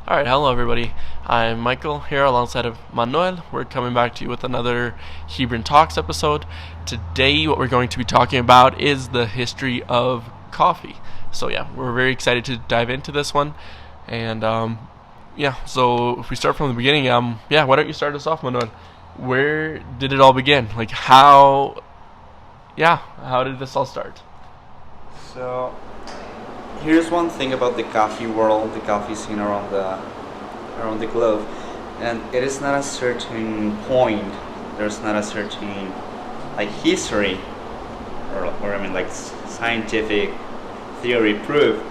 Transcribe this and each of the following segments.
Alright, hello everybody. I'm Michael here alongside of Manuel. We're coming back to you with another Hebron Talks episode. Today what we're going to be talking about is the history of coffee. So yeah, we're very excited to dive into this one. And so if we start from the beginning, why don't you start us off, Manuel? Where did it all begin? Like how did this all start? So here's one thing about the coffee world, the coffee scene around the globe, and it is not a certain point. There's not a certain history or I mean scientific theory proof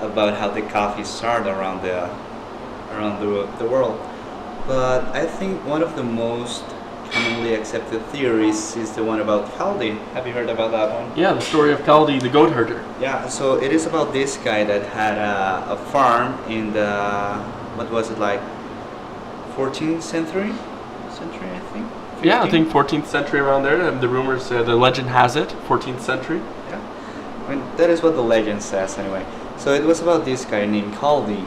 about how the coffee started around the world. But I think one of the most commonly accepted theories is the one about Caldi. Have you heard about that one? Yeah, the story of Caldi, the goat herder. Yeah, so it is about this guy that had a farm in the, what was it, 14th century, I think? 15? Yeah, I think 14th century around there. The rumors, the legend has it, 14th century. Yeah, I mean, that is what the legend says anyway. So it was about this guy named Caldi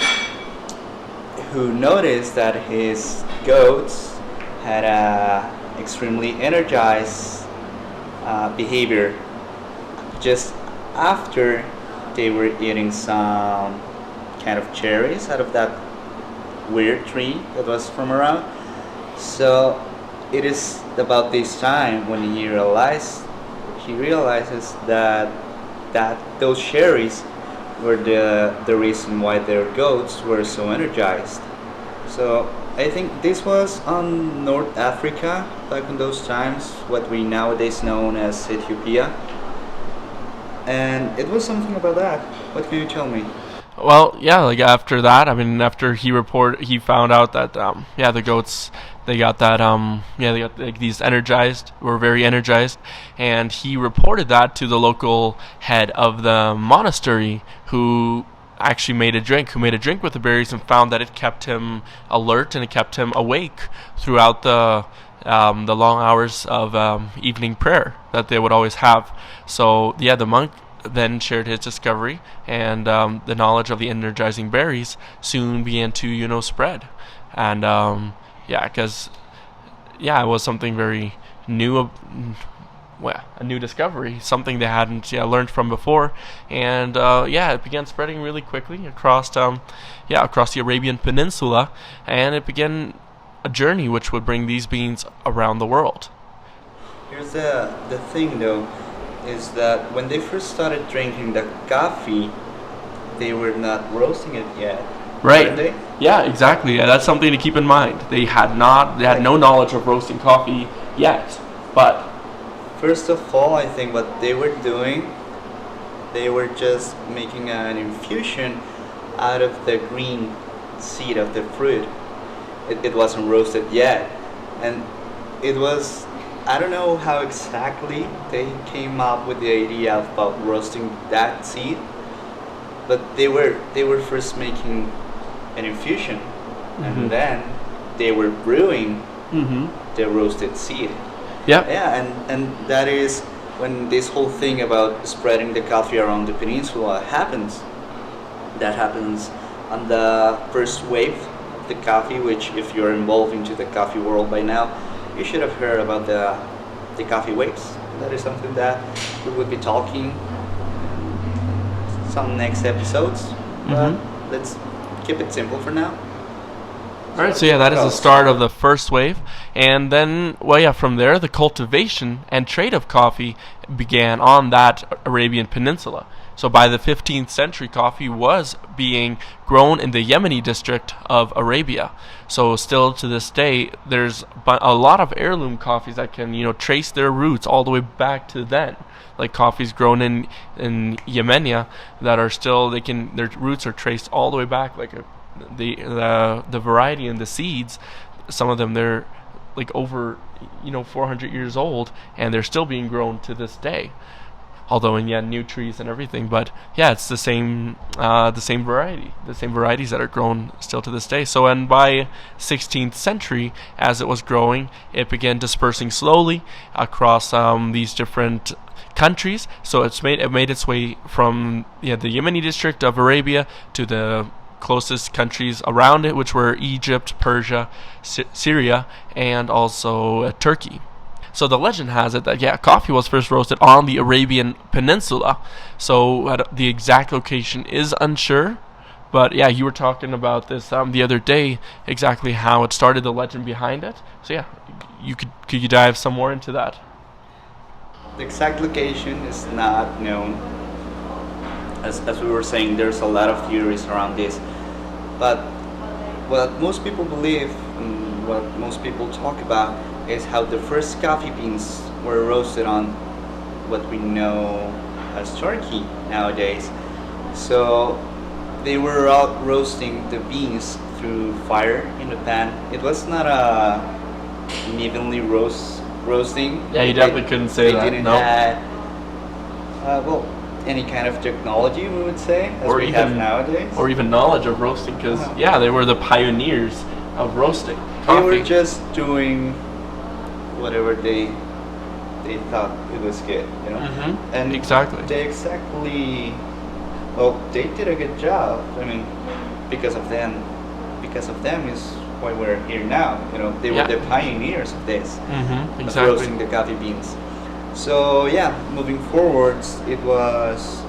who noticed that his goats had a extremely energized behavior just after they were eating some kind of cherries out of that weird tree that was from around. So it is about this time when he realizes that those cherries were the reason why their goats were so energized. So I think this was on North Africa back in those times, what we nowadays know as Ethiopia. And it was something about that. What can you tell me? Well, yeah, after that, after he found out that the goats, they got these were very energized, and he reported that to the local head of the monastery, who actually made a drink with the berries, and found that it kept him alert and it kept him awake throughout the long hours of evening prayer that they would always have. So yeah, the monk then shared his discovery, and the knowledge of the energizing berries soon began to spread. And because it was something very new. A new discovery, something they hadn't learned from before, and it began spreading really quickly across the Arabian Peninsula, and it began a journey which would bring these beans around the world. Here's the thing though, is that when they first started drinking the coffee, they were not roasting it yet. Right. Weren't they? Yeah, exactly. Yeah, that's something to keep in mind. They had no knowledge of roasting coffee yet, but first of all, I think what they were doing, they were just making an infusion out of the green seed of the fruit. It wasn't roasted yet. And it was, I don't know how exactly they came up with the idea about roasting that seed, but they were first making an infusion, and then they were brewing the roasted seed. Yeah, and that is when this whole thing about spreading the coffee around the peninsula happens. That happens on the first wave of the coffee, which if you're involved into the coffee world by now, you should have heard about the coffee waves. That is something that we will be talking some next episodes, but let's keep it simple for now. Alright, so that is the start of the first wave, and then, from there, the cultivation and trade of coffee began on that Arabian Peninsula. So by the 15th century, coffee was being grown in the Yemeni district of Arabia. So still to this day, there's a lot of heirloom coffees that can, trace their roots all the way back to then. Like coffees grown in Yemenia that are still, their roots are traced all the way back, the variety and the seeds, some of them they're over 400 years old, and they're still being grown to this day, although in new trees and everything. But it's the same varieties that are grown still to this day. So, and by 16th century, as it was growing, it began dispersing slowly across these different countries. So it made its way from the Yemeni district of Arabia to the closest countries around it, which were Egypt, Persia, Syria, and also Turkey. So the legend has it that, yeah, coffee was first roasted on the Arabian Peninsula. So the exact location is unsure. But yeah, you were talking about this the other day, exactly how it started, the legend behind it. So yeah, could you dive some more into that? The exact location is not known. As we were saying, there's a lot of theories around this. But what most people believe and what most people talk about is how the first coffee beans were roasted on what we know as Turkey nowadays. So they were out roasting the beans through fire in the pan. It was not an evenly roasting. Yeah, you definitely couldn't say that. They didn't have any kind of technology, we would say, as we have nowadays, or even knowledge of roasting, because yeah, they were the pioneers of roasting coffee. They were just doing whatever they thought it was good, you know. And exactly. They did a good job. I mean, because of them is why we're here now. You know, they were the pioneers of this, of roasting the coffee beans. So yeah, moving forwards, it was.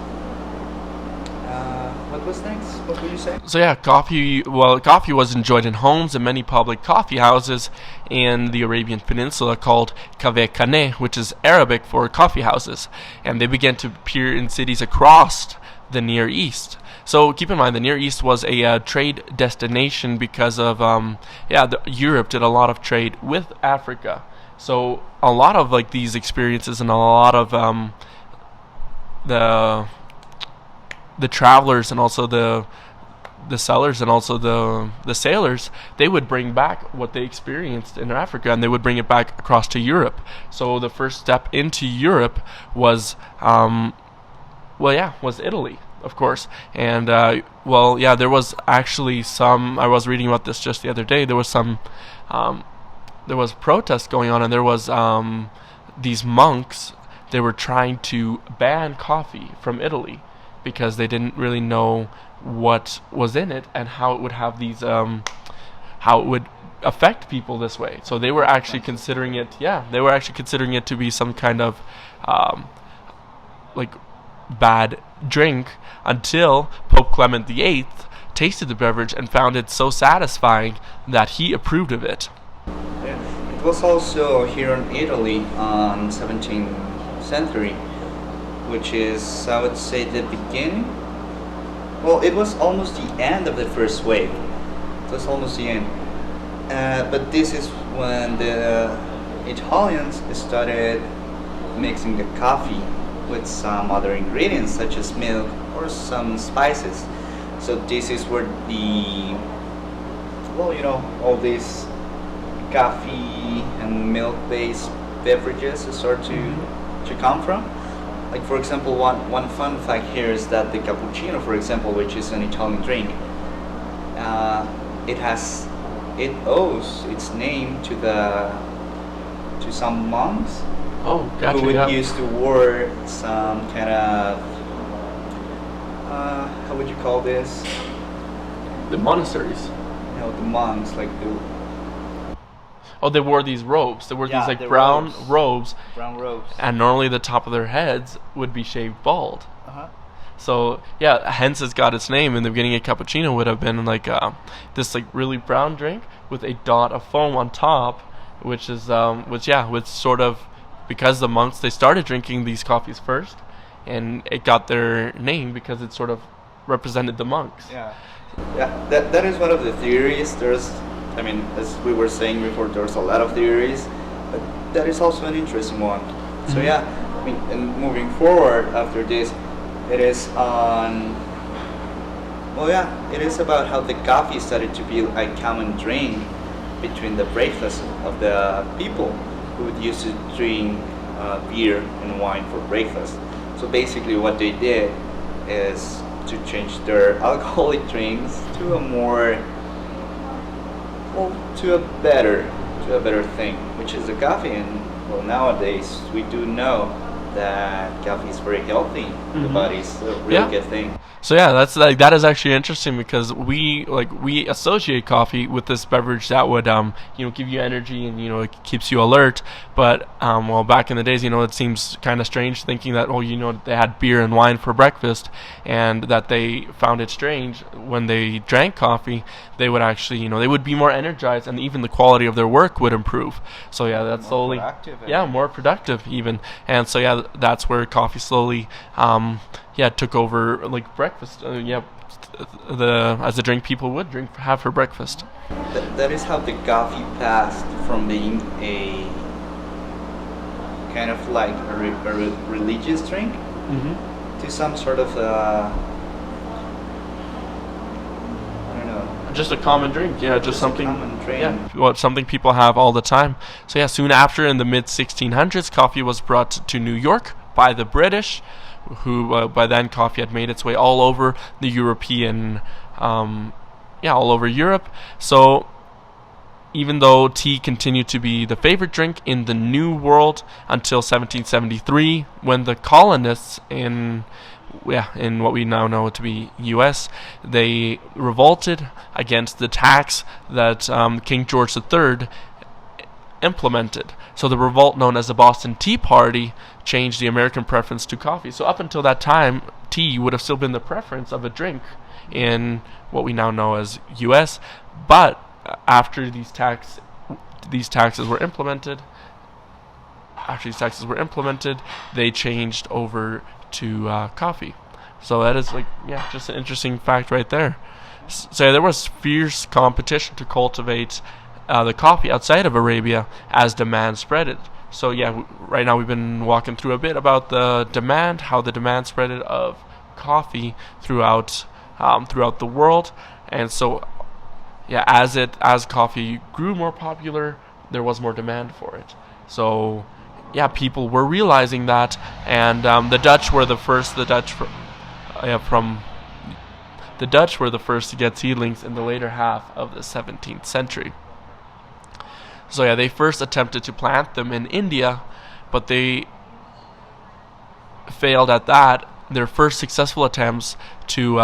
What was next? What would you say? So yeah, coffee was enjoyed in homes and many public coffee houses in the Arabian Peninsula called kave kane, which is Arabic for coffee houses, and they began to appear in cities across the Near East. So keep in mind, the Near East was a trade destination because of Europe did a lot of trade with Africa. So a lot of like these experiences and a lot of the travelers and also the sellers and also the sailors, they would bring back what they experienced in Africa and they would bring it back across to Europe. So the first step into Europe was was Italy, of course. And there was actually some, I was reading about this just the other day, there was protests going on, and there was these monks, they were trying to ban coffee from Italy because they didn't really know what was in it and how it would have these how it would affect people this way. So they were actually considering it to be some kind of bad drink, until Pope Clement VIII tasted the beverage and found it so satisfying that he approved of it. Yeah. It was also here in Italy on 17th century, which is, I would say, the beginning. Well, it was almost the end of the first wave. It was almost the end. But this is when the Italians started mixing the coffee with some other ingredients such as milk or some spices. So this is where all these coffee and milk-based beverages start to come from. Like, for example, one fun fact here is that the cappuccino, for example, which is an Italian drink, it owes its name to some monks. Oh, gotcha. Who would used to wear some kind of how would you call this? The monasteries. No, the monks, like the. Oh, they wore these robes. They wore these like brown robes. Brown robes. And normally the top of their heads would be shaved bald. So yeah, hence it's got its name. In the beginning, a cappuccino would have been like this like really brown drink with a dot of foam on top, which sort of, because the monks, they started drinking these coffees first, and it got their name because it sort of represented the monks. Yeah. That is one of the theories. As we were saying before, there's a lot of theories, but that is also an interesting one. So yeah, and moving forward after this, it is about how the coffee started to be a common drink between the breakfast of the people who used to drink beer and wine for breakfast. So basically what they did is to change their alcoholic drinks to a better thing, which is the coffee. And nowadays we do know that coffee is very healthy. The body is a real good thing. So yeah, that's like that is actually interesting because we associate coffee with this beverage that would give you energy and it keeps you alert. But well, back in the days, it seems kind of strange thinking that they had beer and wine for breakfast, and that they found it strange when they drank coffee, they would actually they would be more energized, and even the quality of their work would improve. So yeah, that's More slowly productive, yeah, more productive even. And so yeah, that's where coffee slowly took over like breakfast. As a drink people would have for breakfast. That is how the coffee passed from being a kind of like a religious drink to some sort of I don't know. Just a common drink, yeah, just a something. common drink. Yeah, something people have all the time. So yeah, soon after, in the mid 1600s, coffee was brought to New York by the British, who by then coffee had made its way all over the European, all over Europe. So even though tea continued to be the favorite drink in the New World until 1773, when the colonists in what we now know to be U.S., they revolted against the tax that King George III implemented. So the revolt, known as the Boston Tea Party, changed the American preference to coffee. So up until that time, tea would have still been the preference of a drink in what we now know as U.S., but after these taxes were implemented, they changed over to coffee. So that is just an interesting fact right there. So there was fierce competition to cultivate the coffee outside of Arabia as demand spread it. So yeah, right now we've been walking through a bit about how the demand spread it of coffee throughout the world. And so yeah, as coffee grew more popular, there was more demand for it. So yeah, people were realizing that, and the Dutch were the first. The Dutch were the first to get seedlings in the later half of the 17th century. So yeah, they first attempted to plant them in India, but they failed at that. Their first successful attempts to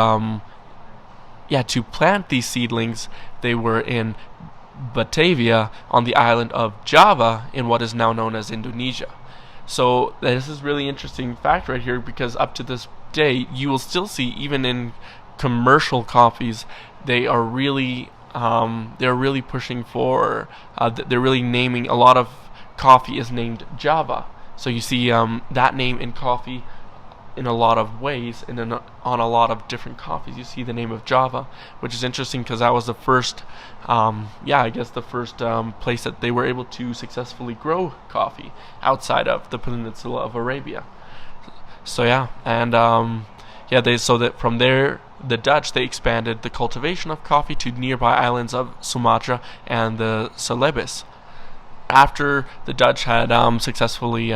plant these seedlings, they were in Batavia on the island of Java in what is now known as Indonesia. So this is really interesting fact right here, because up to this day you will still see, even in commercial coffees, they are really pushing for they're really naming, a lot of coffee is named Java. So you see that name in coffee in a lot of ways, and on a lot of different coffees you see the name of Java, which is interesting because that was the first place that they were able to successfully grow coffee outside of the peninsula of Arabia. So yeah, and from there the Dutch, they expanded the cultivation of coffee to nearby islands of Sumatra and the Celebes. After the Dutch had successfully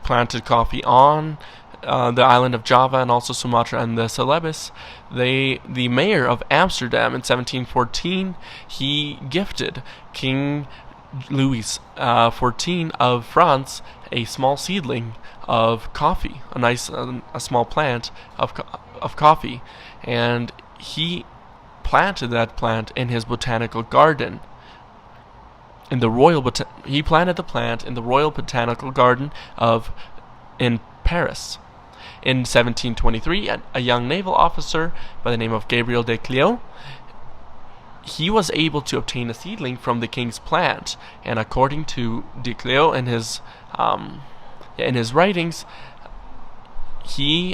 planted coffee on the island of Java and also Sumatra and the Celebes, the mayor of Amsterdam in 1714, he gifted King Louis XIV of France a small seedling of coffee, a small plant of coffee, and he planted that plant in his botanical garden. He planted the plant in the Royal Botanical Garden in Paris. In 1723, a young naval officer by the name of Gabriel de Cleo, he was able to obtain a seedling from the king's plant, and according to de Cleo in his writings,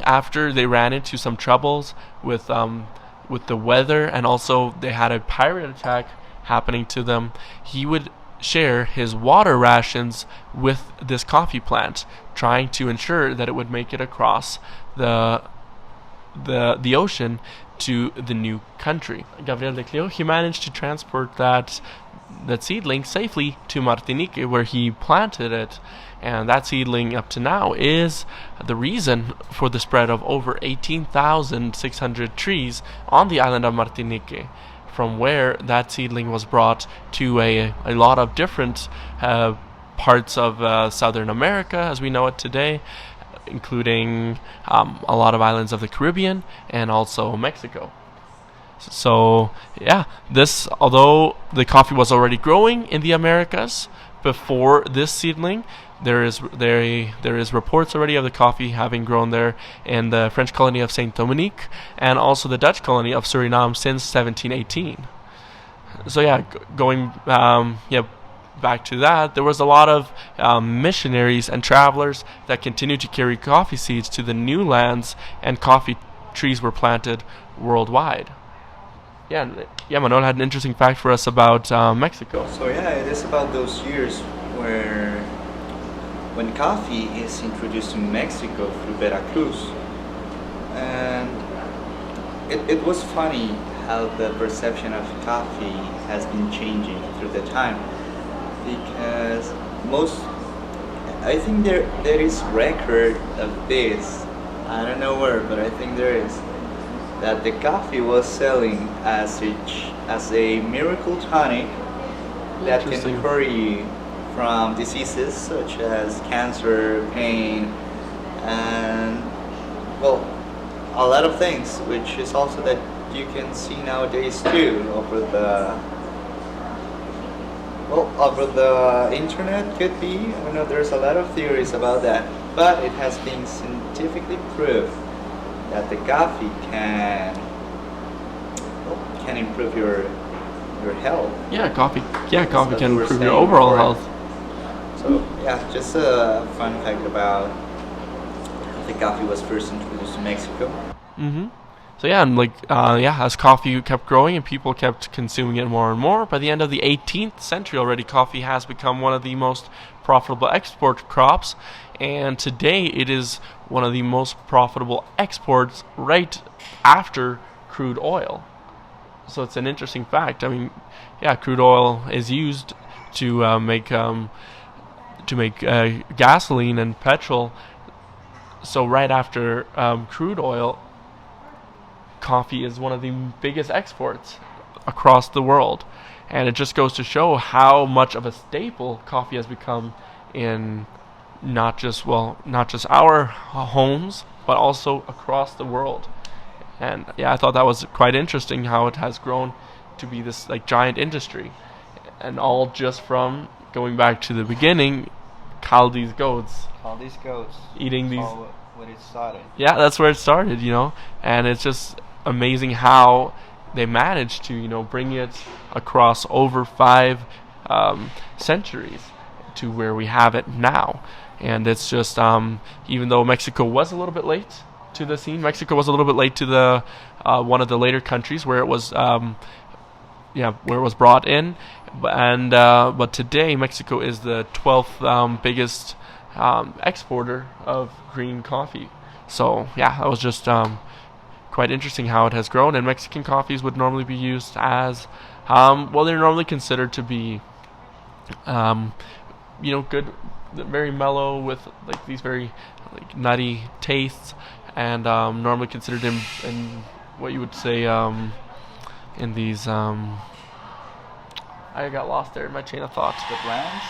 after they ran into some troubles with the weather, and also they had a pirate attack happening to them, he would share his water rations with this coffee plant, trying to ensure that it would make it across the ocean to the new country. Gabriel de Cleo, he managed to transport that seedling safely to Martinique, where he planted it, and that seedling up to now is the reason for the spread of over 18,600 trees on the island of Martinique, from where that seedling was brought to a lot of different parts of Southern America as we know it today. including a lot of islands of the Caribbean and also Mexico. So yeah, this although the coffee was already growing in the Americas before this seedling, there is reports already of the coffee having grown there in the French colony of Saint Dominique and also the Dutch colony of Suriname since 1718. So yeah, going back to that, there was a lot of missionaries and travelers that continued to carry coffee seeds to the new lands, and coffee trees were planted worldwide. Yeah, Manuel had an interesting fact for us about Mexico. So yeah, it is about those years where when coffee is introduced to Mexico through Veracruz, and it was funny how the perception of coffee has been changing through the time, because I think there is record of this, I don't know where, but I think there is, that the coffee was selling as a miracle tonic that can cure you from diseases such as cancer, pain, and well, a lot of things, which is also that you can see nowadays too over the internet. Could be, I don't know, there's a lot of theories about that, but it has been scientifically proved that the coffee can improve your health. Coffee can improve your overall health. So yeah, just a fun fact about how the coffee was first introduced to Mexico. Mm-hmm. So yeah, and as coffee kept growing and people kept consuming it more and more, by the end of the 18th century already, coffee has become one of the most profitable export crops, and today it is one of the most profitable exports right after crude oil. So it's an interesting fact. I mean, crude oil is used to make gasoline and petrol. So right after crude oil, coffee is one of the biggest exports across the world, and it just goes to show how much of a staple coffee has become in not just our homes, but also across the world. And I thought that was quite interesting how it has grown to be this giant industry, and all just from going back to the beginning, Caldi's goats eating these. When it started. Yeah, that's where it started, and it's just amazing how they managed to bring it across over 5 centuries to where we have it now. And it's just even though Mexico was a little bit late to the scene, Mexico was a little bit late to the one of the later countries where it was brought in, but today Mexico is the 12th biggest exporter of green coffee. So that was just quite interesting how it has grown. And Mexican coffees would normally be used as they're normally considered to be good, very mellow with these very nutty tastes, and normally considered in what you would say in these I got lost there in my chain of thought. The blends?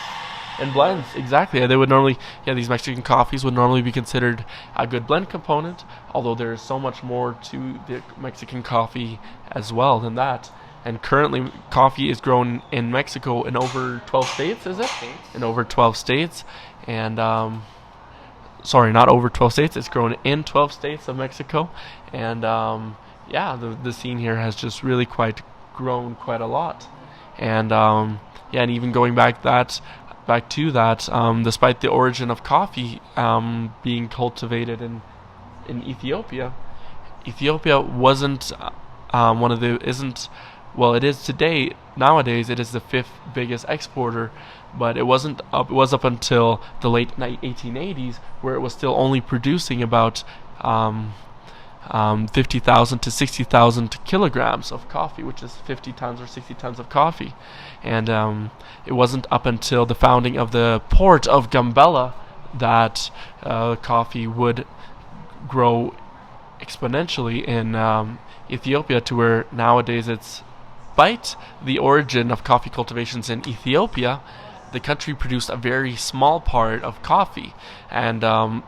And blends, exactly. They would normally, these Mexican coffees would normally be considered a good blend component, although there is so much more to the Mexican coffee as well than that. And currently, coffee is grown in Mexico in over 12 states, is it? In over 12 states. And, sorry, not over 12 states. It's grown in 12 states of Mexico. And, the scene here has just really grown quite a lot. And, and even going back to that, despite the origin of coffee being cultivated in Ethiopia, Ethiopia wasn't it is today. Nowadays, it is the 5th biggest exporter, but it wasn't up. It was up until the late 1880s, where it was still only producing about 50,000 to 60,000 kilograms of coffee, which is 50 tons or 60 tons of coffee. And it wasn't up until the founding of the port of Gambela that coffee would grow exponentially in Ethiopia, to where nowadays despite the origin of coffee cultivations in Ethiopia, the country produced a very small part of coffee, and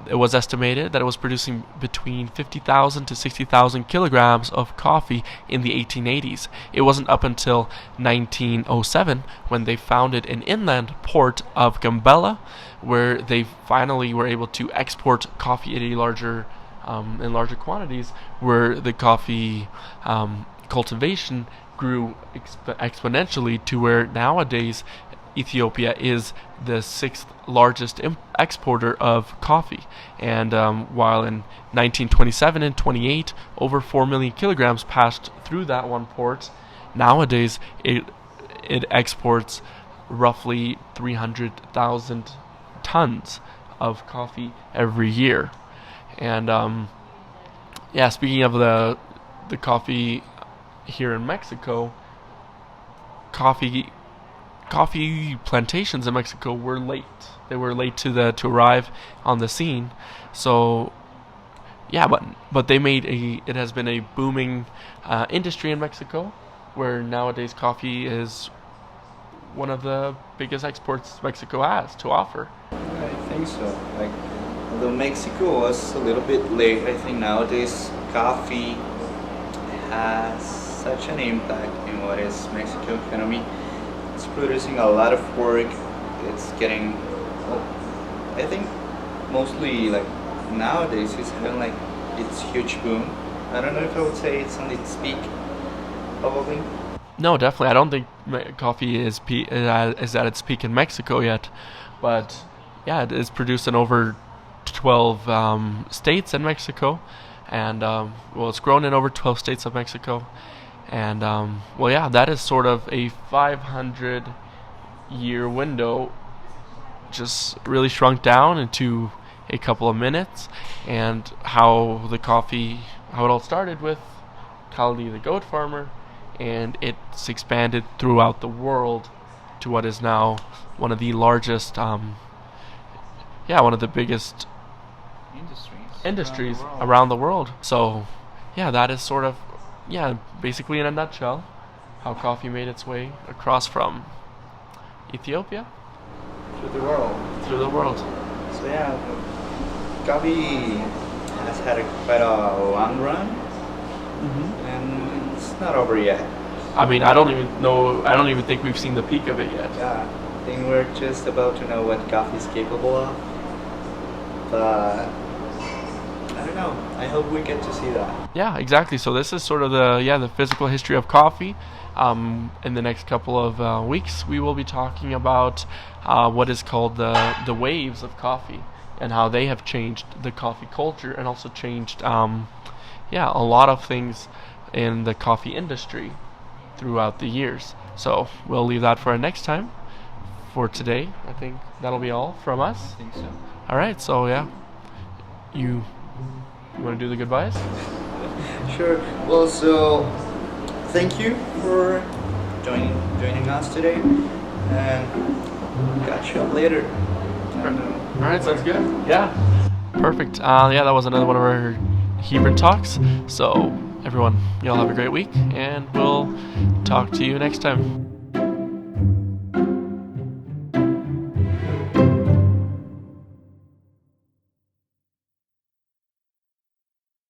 it was estimated that it was producing between 50,000 to 60,000 kilograms of coffee in the 1880s. It wasn't up until 1907 when they founded an inland port of Gambella, where they finally were able to export coffee at a larger in larger quantities, where the coffee cultivation grew exponentially to where nowadays Ethiopia is the sixth largest exporter of coffee. And while in 1927 and 28, over 4 million kilograms passed through that one port, nowadays it exports roughly 300,000 tons of coffee every year. And speaking of the coffee here in Mexico, coffee plantations in Mexico were late. They were late to arrive on the scene. So yeah, but it has been a booming industry in Mexico, where nowadays coffee is one of the biggest exports Mexico has to offer. I think so. Like, although Mexico was a little bit late, I think nowadays coffee has such an impact in what is Mexico economy. It's producing a lot of work. It's getting, I think, mostly like nowadays it's having like its huge boom. I don't know if I would say it's on its peak, probably. No, definitely. I don't think coffee is at its peak in Mexico yet, but yeah, it is produced in over 12 states in Mexico, and it's grown in over 12 states of Mexico, and that is sort of a 500-year window, just really shrunk down into a couple of minutes, and how it all started with Kali the goat farmer, and it's expanded throughout the world to what is now one of the largest, one of the biggest industries around the world. So, yeah, that is sort of, basically in a nutshell, how coffee made its way across from Ethiopia Through the world. through the world. So yeah, coffee has had quite a long run, and it's not over yet. I mean, I don't even think we've seen the peak of it yet. Yeah, I think we're just about to know what coffee is capable of. But I don't know. I hope we get to see that. Yeah, exactly. So this is sort of the physical history of coffee. In the next couple of weeks, we will be talking about what is called the waves of coffee, and how they have changed the coffee culture, and also changed a lot of things in the coffee industry throughout the years. So we'll leave that for our next time. For today, I think that'll be all from us. I think so. All right. So you want to do the goodbyes? Sure. Well, so thank you for joining us today, and catch you up later. All right, sounds good. Yeah, perfect. That was another one of our Hebron talks. So everyone, y'all have a great week, and we'll talk to you next time.